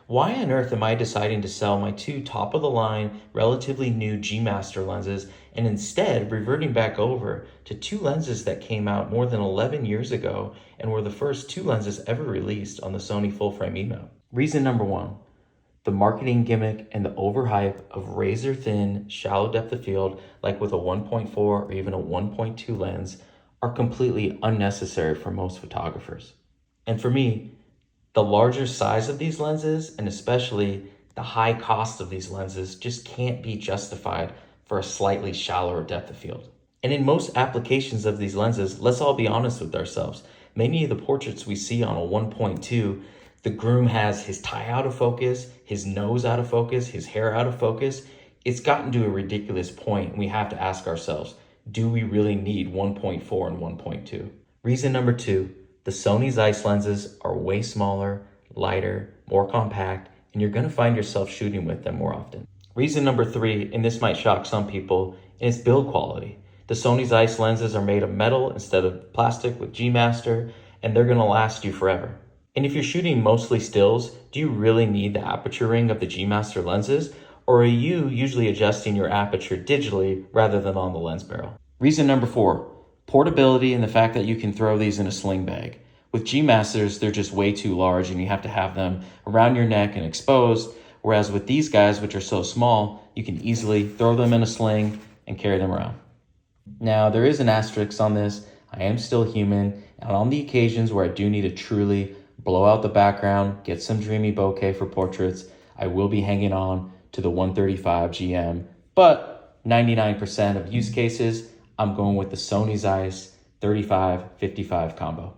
Why on earth am I deciding to sell my two top-of-the-line, relatively new G Master lenses and instead reverting back over to two lenses that came out more than 11 years ago and were the first two lenses ever released on the Sony full-frame E-mount? Reason number one, the marketing gimmick and the overhype of razor-thin, shallow depth of field, like with a 1.4 or even a 1.2 lens, are completely unnecessary for most photographers. And for me, the larger size of these lenses, and especially the high cost of these lenses, just can't be justified for a slightly shallower depth of field. And in most applications of these lenses, let's all be honest with ourselves. Many of the portraits we see on a 1.2, the groom has his tie out of focus, his nose out of focus, his hair out of focus. It's gotten to a ridiculous point, and we have to ask ourselves, do we really need 1.4 and 1.2? Reason number two, the Sony Zeiss lenses are way smaller, lighter, more compact, and you're gonna find yourself shooting with them more often. Reason number three, and this might shock some people, is build quality. The Sony Zeiss lenses are made of metal instead of plastic with G Master, and they're gonna last you forever. And if you're shooting mostly stills, do you really need the aperture ring of the G Master lenses, or are you usually adjusting your aperture digitally rather than on the lens barrel? Reason number four, portability and the fact that you can throw these in a sling bag. With G Masters, they're just way too large and you have to have them around your neck and exposed, whereas with these guys, which are so small, you can easily throw them in a sling and carry them around. Now, there is an asterisk on this. I am still human, and on the occasions where I do need to truly blow out the background, get some dreamy bokeh for portraits, I will be hanging on to the 135 GM, but 99% of use cases, I'm going with the Sony Zeiss 35-55 combo.